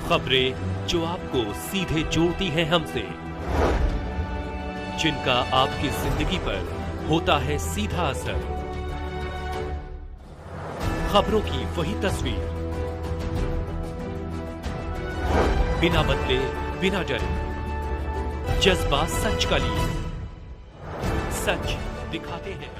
खबरें जो आपको सीधे जोड़ती हैं हमसे, जिनका आपकी जिंदगी पर होता है सीधा असर। खबरों की वही तस्वीर, बिना बदले बिना डरे, जज्बा सच का लिए, सच दिखाते हैं।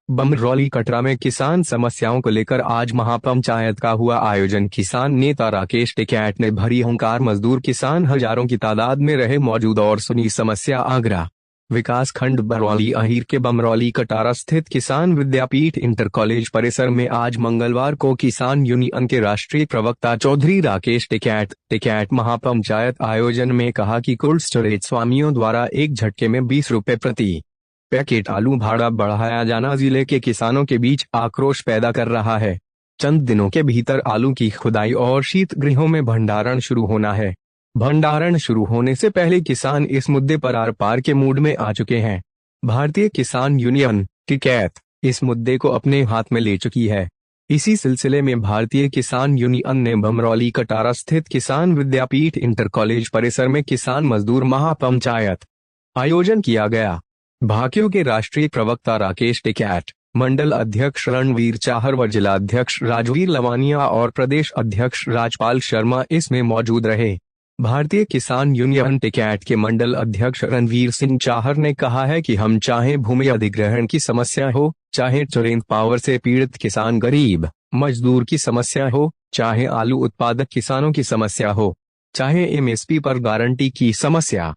बमरौली कटरा में किसान समस्याओं को लेकर आज महापंचायत का हुआ आयोजन। किसान नेता राकेश टिकैत ने भरी हुंकार, मजदूर किसान हजारों की तादाद में रहे मौजूद और सुनी समस्या। आगरा विकास खंड बरौली अहीर के बमरौली कटारा स्थित किसान विद्यापीठ इंटर कॉलेज परिसर में आज मंगलवार को किसान यूनियन के राष्ट्रीय प्रवक्ता चौधरी राकेश टिकैत महापंचायत आयोजन में कहा कि कोल्ड स्टोरेज स्वामियों द्वारा एक झटके में 20 रुपए प्रति पैकेट आलू भाड़ा बढ़ाया जाना जिले के किसानों के बीच आक्रोश पैदा कर रहा है। चंद दिनों के भीतर आलू की खुदाई और शीत गृहों में भंडारण शुरू होना है। भंडारण शुरू होने से पहले किसान इस मुद्दे पर आर पार के मूड में आ चुके हैं। भारतीय किसान यूनियन टिकैत इस मुद्दे को अपने हाथ में ले चुकी है। इसी सिलसिले में भारतीय किसान यूनियन ने बमरौली कटारा स्थित किसान विद्यापीठ इंटर कॉलेज परिसर में किसान मजदूर महापंचायत आयोजन किया गया। भाकियों के राष्ट्रीय प्रवक्ता राकेश टिकैत, मंडल अध्यक्ष रणवीर चाहर व जिला अध्यक्ष राजवीर लवानिया और प्रदेश अध्यक्ष राजपाल शर्मा इसमें मौजूद रहे। भारतीय किसान यूनियन टिकैत के मंडल अध्यक्ष रणवीर सिंह चाहर ने कहा है कि हम चाहे भूमि अधिग्रहण की समस्या हो, चाहे तुरंत पावर से पीड़ित किसान गरीब मजदूर की समस्या हो, चाहे आलू उत्पादक किसानों की समस्या हो, चाहे एमएसपी पर गारंटी की समस्या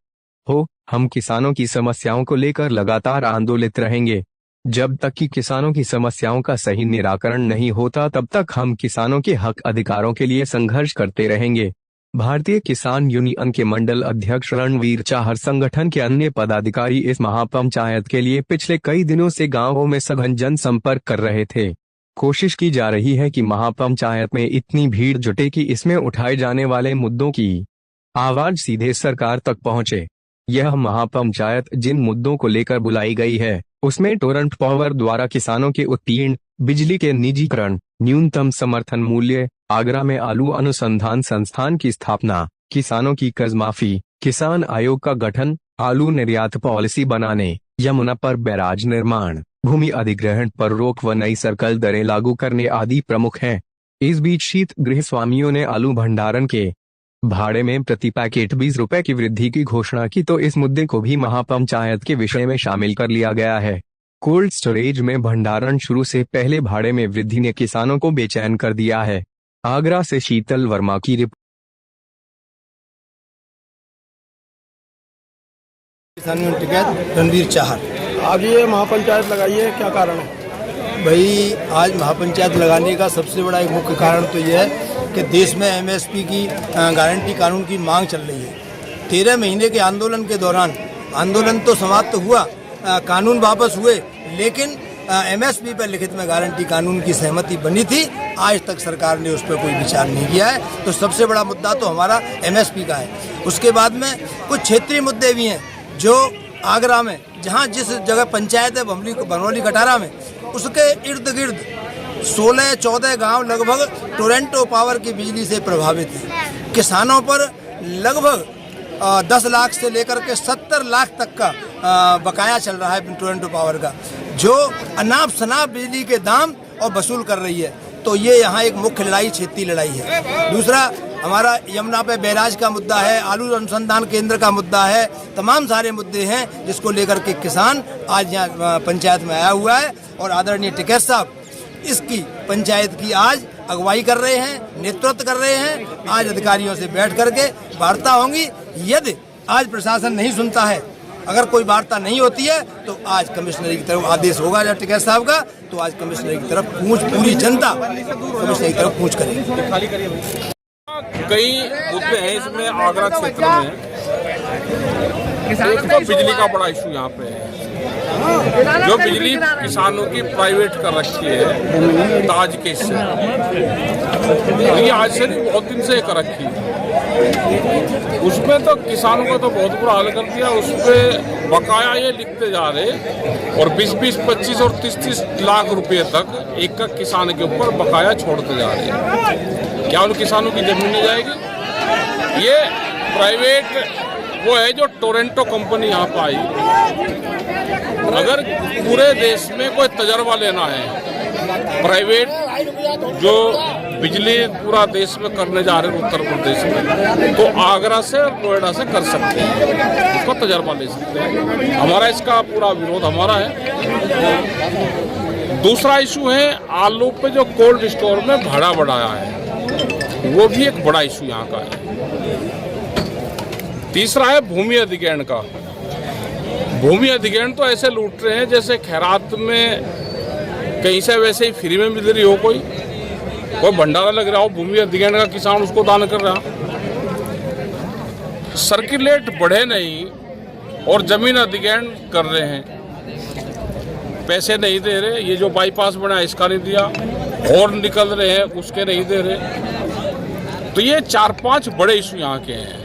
हो, हम किसानों की समस्याओं को लेकर लगातार आंदोलित रहेंगे। जब तक कि किसानों की समस्याओं का सही निराकरण नहीं होता तब तक हम किसानों के हक अधिकारों के लिए संघर्ष करते रहेंगे। भारतीय किसान यूनियन के मंडल अध्यक्ष रणवीर चाहर संगठन के अन्य पदाधिकारी इस महापंचायत के लिए पिछले कई दिनों से गांवों में सघन जनसंपर्क कर रहे थे। कोशिश की जा रही है कि महापंचायत में इतनी भीड़ जुटे कि इसमें उठाए जाने वाले मुद्दों की आवाज सीधे सरकार तक पहुंचे। यह महापंचायत जिन मुद्दों को लेकर बुलाई गई है उसमें टोरंट पावर द्वारा किसानों के उत्तीर्ण, बिजली के निजीकरण, न्यूनतम समर्थन मूल्य, आगरा में आलू अनुसंधान संस्थान की स्थापना, किसानों की कर्ज माफी, किसान आयोग का गठन, आलू निर्यात पॉलिसी बनाने, यमुना पर बैराज निर्माण, भूमि अधिग्रहण पर रोक व नई सर्कल दरें लागू करने आदि प्रमुख हैं। इस बीच शीत गृह स्वामियों ने आलू भंडारण के भाड़े में प्रति पैकेट 20 रुपए की वृद्धि की घोषणा की, तो इस मुद्दे को भी महापंचायत के विषय में शामिल कर लिया गया है। कोल्ड स्टोरेज में भंडारण शुरू से पहले भाड़े में वृद्धि ने किसानों को बेचैन कर दिया है। आगरा से शीतल वर्मा की रिपोर्ट। किसान टिकैत रणवीर चाहर। आज ये महापंचायत लगाई है, क्या कारण है भाई? आज महापंचायत लगाने का सबसे बड़ा एक मुख्य कारण तो यह है कि देश में एमएसपी की गारंटी कानून की मांग चल रही है। 13 महीने के आंदोलन के दौरान आंदोलन तो समाप्त हुआ, कानून वापस हुए, लेकिन एमएसपी पर लिखित में गारंटी कानून की सहमति बनी थी। आज तक सरकार ने उस पर कोई विचार नहीं किया है। तो सबसे बड़ा मुद्दा तो हमारा एमएसपी का है। उसके बाद में कुछ क्षेत्रीय मुद्दे भी हैं जो आगरा में, जहाँ जिस जगह पंचायत है बमरौली कटारा में, उसके इर्द गिर्द 16-14 गांव लगभग टोरंटो पावर की बिजली से प्रभावित हैं। किसानों पर लगभग 10 लाख से लेकर के 70 लाख तक का बकाया चल रहा है टोरंटो पावर का, जो अनाप शनाप बिजली के दाम और वसूल कर रही है। तो ये यहाँ एक मुख्य लड़ाई, क्षेत्रीय लड़ाई है। दूसरा हमारा यमुना पे बैराज का मुद्दा है, आलू अनुसंधान केंद्र का मुद्दा है। तमाम सारे मुद्दे हैं जिसको लेकर के किसान आज यहाँ पंचायत में आया हुआ है। और आदरणीय टिकैत साहब इसकी पंचायत की आज अगुवाई कर रहे हैं, नेतृत्व कर रहे हैं। आज अधिकारियों से बैठ करके वार्ता होंगी। यदि आज प्रशासन नहीं सुनता है, अगर कोई वार्ता नहीं होती है, तो आज कमिश्नरी की तरफ आदेश होगा टिकैत साहब का। तो आज कमिश्नरी की तरफ पूरी जनता कमिश्नरी की तरफ कूच करेगी। कई मुद्दे हैं इसमें आगरा क्षेत्र में। एक तो बिजली का बड़ा इशू यहाँ पे है। जो बिजली किसानों की प्राइवेट कर रखी है ताज केस से, ये आज से नहीं बहुत दिन से कर रखी है। उसमें तो किसानों का तो बहुत बुरा हाल कर दिया। उस पर बकाया ये लिखते जा रहे और 20-20, 25 और 30-30 लाख रुपए तक एक का किसान के ऊपर बकाया छोड़ते जा रहे हैं। क्या उन किसानों की जमीन जाएगी? ये प्राइवेट वो है जो टोरेंटो कंपनी यहाँ पर आई। अगर पूरे देश में कोई तजर्बा लेना है प्राइवेट जो बिजली पूरा देश में करने जा रहे हैं उत्तर प्रदेश में, तो आगरा से और नोएडा से कर सकते हैं, उसका तजर्बा ले सकते हैं। हमारा इसका पूरा विरोध हमारा है। दूसरा इशू है आलू पे जो कोल्ड स्टोर में भाड़ा बढ़ाया है, वो भी एक बड़ा इशू यहाँ का है। तीसरा है भूमि अधिग्रहण का। भूमि अधिग्रहण तो ऐसे लूट रहे हैं जैसे खैरात में कहीं से वैसे ही फ्री में मिल रही हो, कोई भंडारा लग रहा हो, भूमि अधिग्रहण का किसान उसको दान कर रहा। सर्किलेट बढ़े नहीं और जमीन अधिग्रहण कर रहे हैं, पैसे नहीं दे रहे। ये जो बाईपास बना है इसका नहीं दिया, और निकल रहे हैं उसके नहीं दे रहे। तो ये 4-5 बड़े इशू यहाँ के हैं।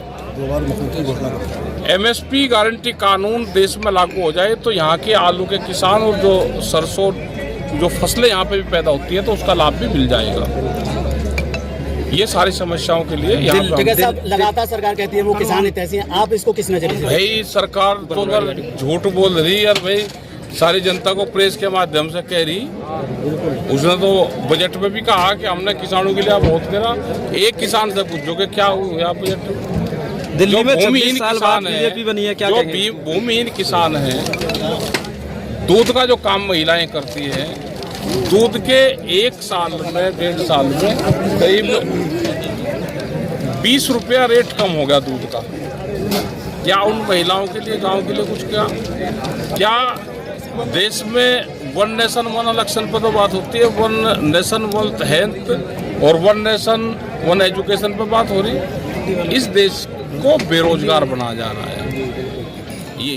MSP गारंटी कानून देश में लागू हो जाए तो यहाँ के आलू के किसान और जो सरसों जो फसलें यहाँ पे भी पैदा होती है तो उसका लाभ भी मिल जाएगा। ये सारी समस्याओं के लिए यहाँ लगातार सरकार कहती है वो किसान हित ऐसी हैं, आप इसको किस नजरिए से? भाई सरकार तो अगर झूठ बोल रही है और भाई सारी जनता को प्रेस के माध्यम से कह रही, उसने तो बजट में भी कहा कि हमने किसानों के लिए बहुत करा। एक किसान से पूछो कि क्या हुआ बजट। दिल्ली में 26 साल किसान बाद बीजेपी बनी है, क्या जो कहेंगे? भूमिहीन किसान है, दूध का जो काम महिलाएं करती है, दूध के 1 साल में 1.5 साल में करीब 20 रुपया रेट कम हो गया दूध का। क्या उन महिलाओं के लिए, गांव के लिए कुछ क्या देश में 1 नेशन 1 इलेक्शन पर तो बात होती है, 1 नेशन 1 हेल्थ और 1 नेशन 1 एजुकेशन पर बात हो रही। इस देश को बेरोजगार बनाया जा रहा है ये